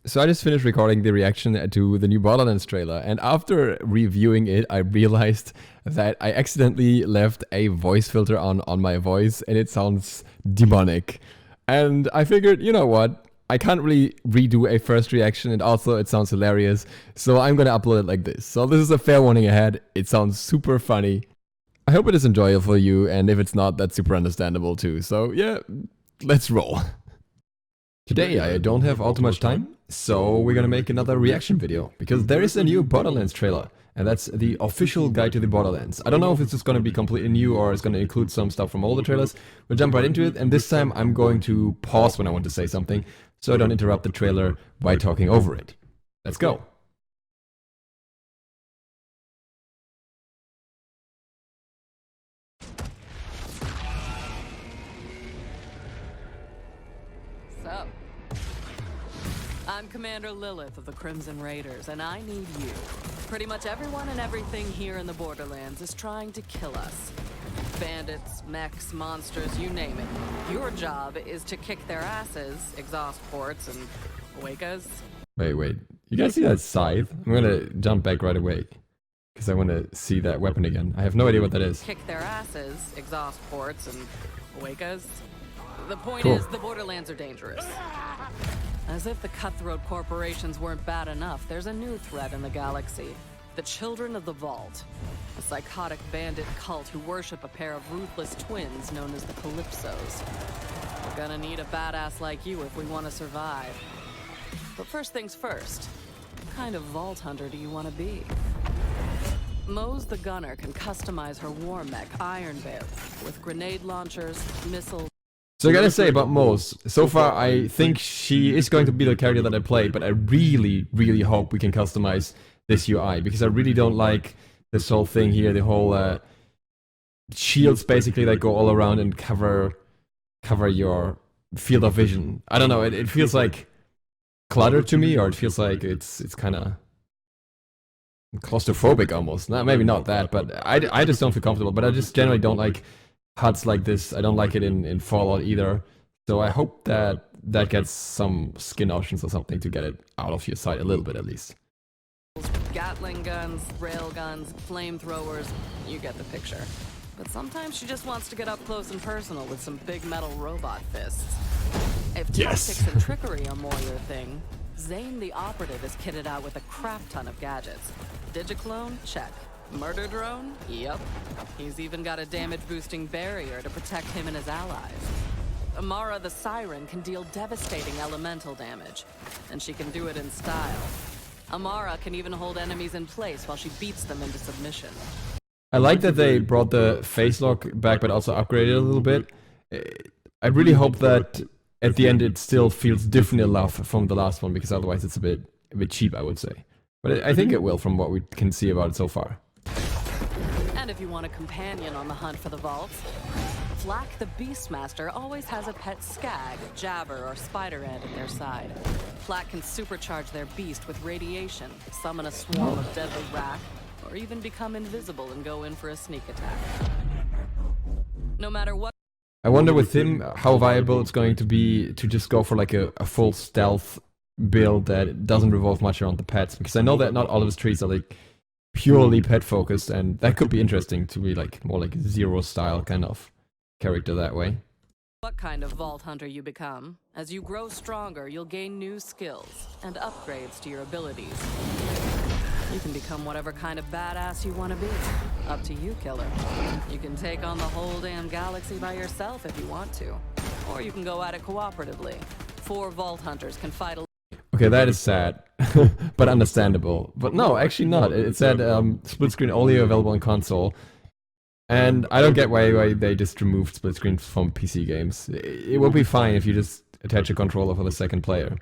So I just finished recording the reaction to the new Borderlands trailer, and after reviewing it, I realized that I accidentally left a voice filter on my voice, and it sounds demonic. And I figured, you know what? I can't really redo a first reaction, and also it sounds hilarious, so I'm gonna upload it like this. So this is a fair warning ahead. It sounds super funny. I hope it is enjoyable for you, and if it's not, that's super understandable too. So yeah, let's roll. Today I don't have all too much time, so we're gonna make another reaction video, because there is a new Borderlands trailer, and that's the official guide to the Borderlands. I don't know if it's just gonna be completely new or it's gonna include some stuff from older trailers. We'll jump right into it, and this time I'm going to pause when I want to say something, so I don't interrupt the trailer by talking over it. Let's go! So, I'm Commander Lilith of the Crimson Raiders, and I need you. Pretty much everyone and everything here in the Borderlands is trying to kill us. Bandits, mechs, monsters, you name it. Your job is to kick their asses, exhaust ports, and wake us. Wait. You guys see that scythe? I'm gonna jump back right away, because I want to see that weapon again. I have no idea what that is. Kick their asses, exhaust ports, and wake us. The point Cool. is, the Borderlands are dangerous. As if the cutthroat corporations weren't bad enough, there's a new threat in the galaxy. The Children of the Vault. A psychotic bandit cult who worship a pair of ruthless twins known as the Calypsos. We're gonna need a badass like you if we want to survive. But first things first, what kind of Vault Hunter do you want to be? Mose the Gunner can customize her war mech, Iron Bear, with grenade launchers, missiles. So I gotta say about Mose, so far I think she is going to be the character that I play, but I really hope we can customize this UI, because I really don't like this whole thing here, the whole shields basically that go all around and cover your field of vision. I don't know, it feels like cluttered to me, or it feels like it's kind of claustrophobic almost. Maybe not that, but I just don't feel comfortable, but I just generally don't like HUDs like this. I don't like it in Fallout either. So I hope that gets some skin options or something to get it out of your sight a little bit at least. Gatling guns, rail guns, flamethrowers, you get the picture. But sometimes she just wants to get up close and personal with some big metal robot fists. If tactics and trickery are more your thing, Zane the Operative is kitted out with a crap ton of gadgets. Digiclone? Check. Murder drone? Yep. He's even got a damage-boosting barrier to protect him and his allies. Amara the Siren can deal devastating elemental damage, and she can do it in style. Amara can even hold enemies in place while she beats them into submission. I like that they brought the face lock back, but also upgraded it a little bit. I really hope that at the end it still feels different enough from the last one, because otherwise it's a bit cheap, I would say. But I think it will, from what we can see about it so far. And if you want a companion on the hunt for the vaults, Flack the Beastmaster always has a pet skag, jabber, or spider ant at their side. Flack can supercharge their beast with radiation, summon a swarm of deadly rack, or even become invisible and go in for a sneak attack. No matter what. I wonder with him how viable it's going to be to just go for like a full stealth build that doesn't revolve much around the pets, because I know that not all of his trees are like purely pet focused, and that could be interesting to be like more like Zero style kind of character that way. What kind of Vault Hunter you become. As you grow stronger, you'll gain new skills and upgrades to your abilities. You can become whatever kind of badass you want to be. Up to you, killer. You can take on the whole damn galaxy by yourself if you want to. Or you can go at it cooperatively. 4 Vault Hunters can fight a... Okay, that is sad, but understandable. But no, actually not. It said split screen only available on console. And I don't get why they just removed split screen from PC games. It will be fine if you just attach a controller for the second player.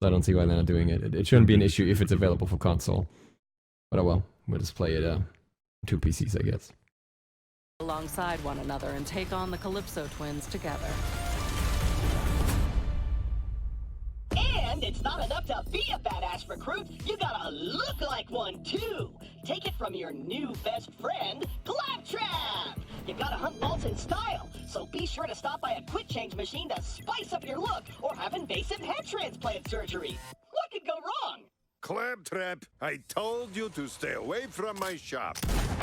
So I don't see why they're not doing it. It shouldn't be an issue if it's available for console. But oh well, we'll just play it 2 PCs, I guess. Alongside one another and take on the Calypso twins together. And it's not enough to be a badass recruit, you gotta look like one too! Take it from your new best friend, Claptrap! You gotta hunt vaults in style, so be sure to stop by a quick change machine to spice up your look or have invasive head transplant surgery. What could go Claptrap, I told you to stay away from my shop.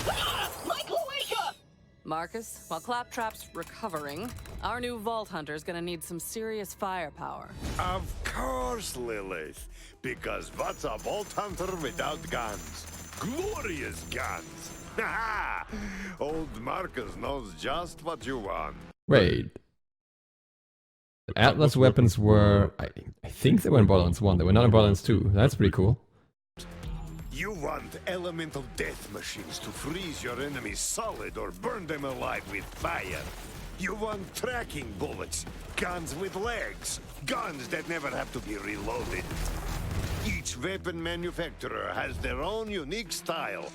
Ah, my cloaca! Marcus, while Claptrap's recovering, our new Vault Hunter's gonna need some serious firepower. Of course, Lilith. Because what's a Vault Hunter without guns? Glorious guns! Ha! Old Marcus knows just what you want. Wait. Atlas weapons were... I think they were in Borderlands 1, they were not in Borderlands 2. That's pretty cool. You want elemental death machines to freeze your enemies solid or burn them alive with fire. You want tracking bullets, guns with legs, guns that never have to be reloaded. Each weapon manufacturer has their own unique style,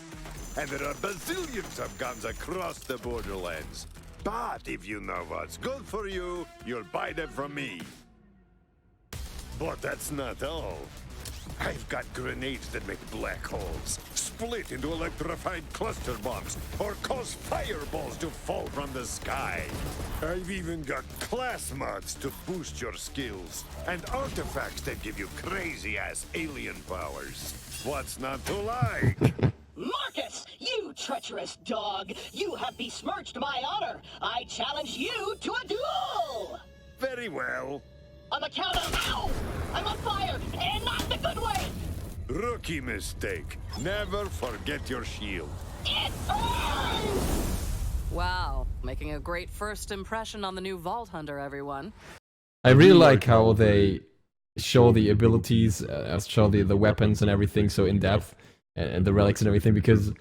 and there are bazillions of guns across the Borderlands. But if you know what's good for you, you'll buy them from me. But that's not all. I've got grenades that make black holes, split into electrified cluster bombs, or cause fireballs to fall from the sky. I've even got class mods to boost your skills, and artifacts that give you crazy-ass alien powers. What's not to like? Marcus, you treacherous dog! You have besmirched my honor! I challenge you to a duel! Very well. On the count of... Ow! I'm on fire, and not the good way! Rookie mistake. Never forget your shield. It burns! Wow, making a great first impression on the new Vault Hunter, everyone. I really like how they show the abilities, show the weapons and everything so in depth, and the relics and everything, because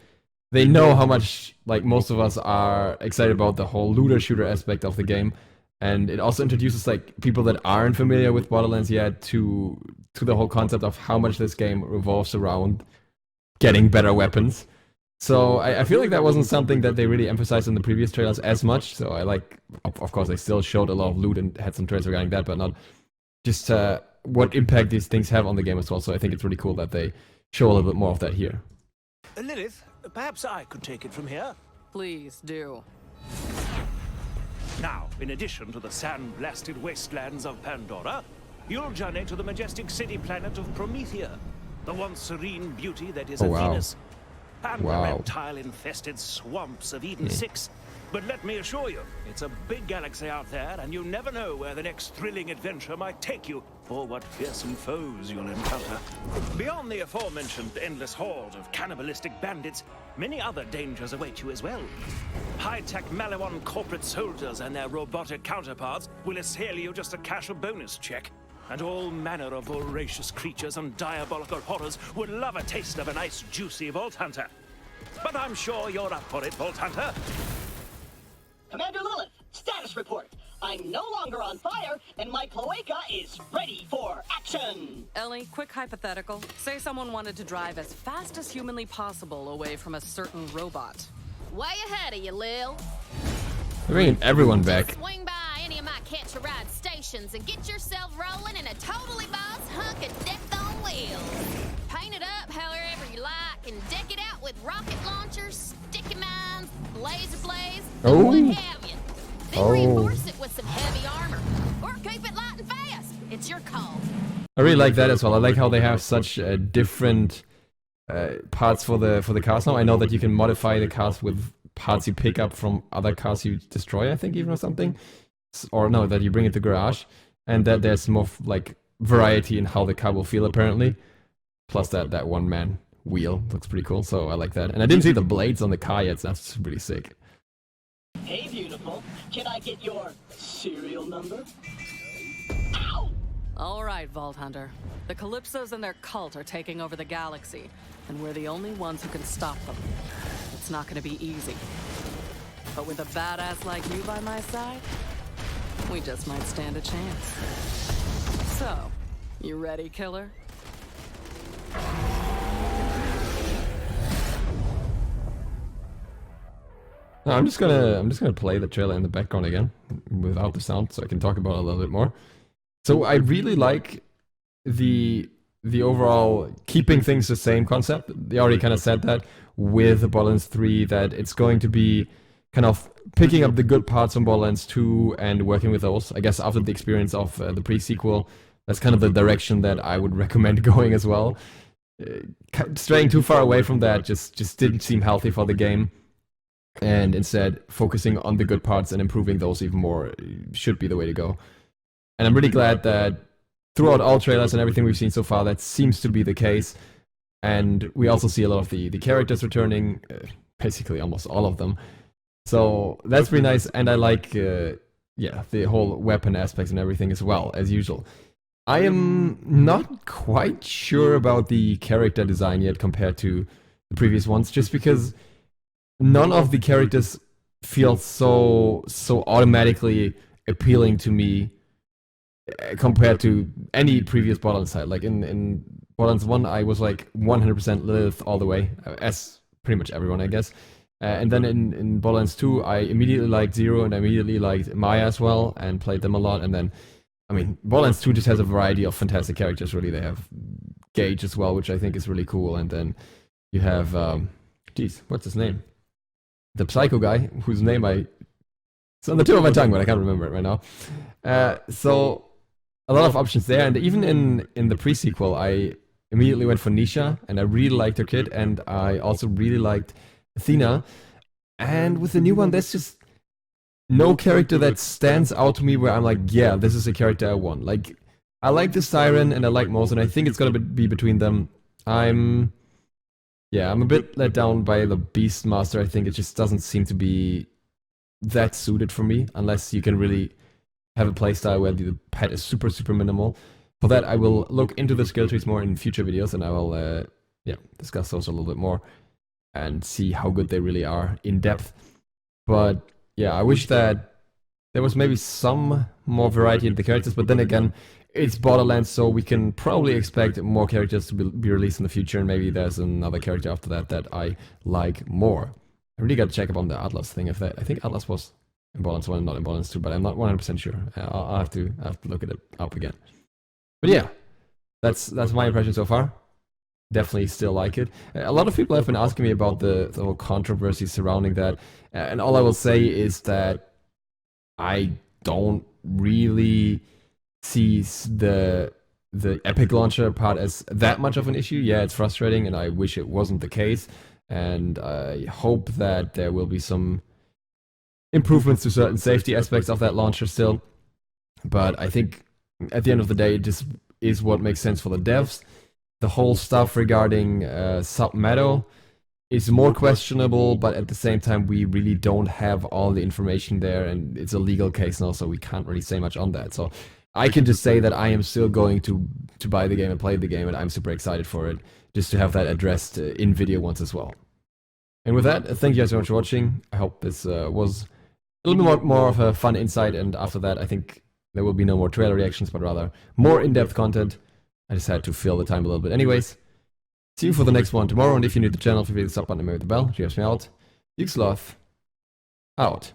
they know how much, like, most of us are excited about the whole looter shooter aspect of the game. And it also introduces, like, people that aren't familiar with Borderlands yet to the whole concept of how much this game revolves around getting better weapons. So I feel like that wasn't something that they really emphasized in the previous trailers as much. So I like, of course, they still showed a lot of loot and had some trailers regarding that, but not just what impact these things have on the game as well. So I think it's really cool that they show a little bit more of that here. Lilith, perhaps I could take it from here. Please do. Now, in addition to the sand-blasted wastelands of Pandora, you'll journey to the majestic city planet of Promethea, the once serene beauty that is Venus, and the reptile-infested swamps of Eden 6. But let me assure you, it's a big galaxy out there, and you never know where the next thrilling adventure might take you, or what fearsome foes you'll encounter. Beyond the aforementioned endless horde of cannibalistic bandits, many other dangers await you as well. High-tech Malawan corporate soldiers and their robotic counterparts will assail you just to cash a bonus check. And all manner of voracious creatures and diabolical horrors would love a taste of a nice, juicy Vault Hunter. But I'm sure you're up for it, Vault Hunter. Commander Lilith, status report. I'm no longer on fire, and my cloaca is ready for action! Ellie, quick hypothetical. Say someone wanted to drive as fast as humanly possible away from a certain robot. Way ahead of you, Lil. They're bringing everyone back. Swing by any of my catch-a-ride stations and get yourself rolling in a totally boss hunk of death on wheels. Paint it up however you like and deck it out with rocket launchers, sticky mines, laser blades, and what have you. Then reinforce it with some heavy armor. Or keep it light and fast. It's your call. I really like that as well. I like how they have such different parts for the cars now. I know that you can modify the cars with parts you pick up from other cars you destroy, I think, even, or something. Or no, that you bring it to garage. And that there's more like variety in how the car will feel, apparently. Plus that one-man wheel looks pretty cool, so I like that. And I didn't see the blades on the car yet, so that's really sick. Hey, beautiful. Can I get your serial number? Ow! All right, Vault Hunter. The Calypsos and their cult are taking over the galaxy, and we're the only ones who can stop them. It's not going to be easy. But with a badass like you by my side, we just might stand a chance. So, you ready, killer? No, I'm just gonna play the trailer in the background again without the sound, so I can talk about it a little bit more. So I really like the overall keeping things the same concept. They already kind of said that with Borderlands 3, that it's going to be kind of picking up the good parts from Borderlands 2 and working with those. I guess after the experience of the pre-sequel, that's kind of the direction that I would recommend going as well. straying too far away from that just didn't seem healthy for the game. And instead, focusing on the good parts and improving those even more should be the way to go. And I'm really glad that throughout all trailers and everything we've seen so far, that seems to be the case. And we also see a lot of the characters returning, basically almost all of them. So that's pretty nice, and I like, the whole weapon aspects and everything as well, as usual. I am not quite sure about the character design yet compared to the previous ones, just because none of the characters feel so automatically appealing to me compared to any previous Borderlands side. Like in Borderlands 1, I was like 100% Lilith all the way, as pretty much everyone, I guess. And then in Borderlands 2, I immediately liked Zero, and I immediately liked Maya as well, and played them a lot. And then, I mean, Borderlands 2 just has a variety of fantastic characters, really. They have Gage as well, which I think is really cool. And then you have, what's his name? The Psycho guy, whose name it's on the tip of my tongue, but I can't remember it right now. So, a lot of options there. And even in the pre-sequel, I immediately went for Nisha, and I really liked her kid, and I also really liked Athena. And with the new one, there's just no character that stands out to me where I'm like, yeah, this is a character I want. Like, I like the Siren and I like Mose, and I think it's gonna be between them. I'm a bit let down by the Beastmaster. I think it just doesn't seem to be that suited for me, unless you can really have a playstyle where the pet is super minimal. For that, I will look into the skill trees more in future videos, and I will discuss those a little bit more and see how good they really are in depth. But yeah, I wish that there was maybe some more variety in the characters, but then again, it's Borderlands, so we can probably expect more characters to be released in the future, and maybe there's another character after that I like more. I really got to check up on the Atlas thing. I think Atlas was in Borderlands 1 and not in Borderlands 2, but I'm not 100% sure. I'll have to look it up again. But yeah, that's my impression so far. Definitely still like it. A lot of people have been asking me about the whole controversy surrounding that, and all I will say is that I don't really see the Epic launcher part as that much of an issue. Yeah, it's frustrating, and I wish it wasn't the case, and I hope that there will be some improvements to certain safety aspects of that launcher still. But I think at the end of the day, it just is what makes sense for the devs. The whole stuff regarding Sub-Meadow is more questionable, but at the same time, we really don't have all the information there, and it's a legal case now, so we can't really say much on that. So I can just say that I am still going to buy the game and play the game, and I'm super excited for it, just to have that addressed in video once as well. And with that, thank you guys so much for watching. I hope this was a little bit more of a fun insight, and after that, I think there will be no more trailer reactions, but rather more in-depth content. I just had to fill the time a little bit. Anyways, see you for the next one tomorrow, and if you're new to the channel, feel free to sub button and maybe the bell. Cheers me out. DukeSloth, out.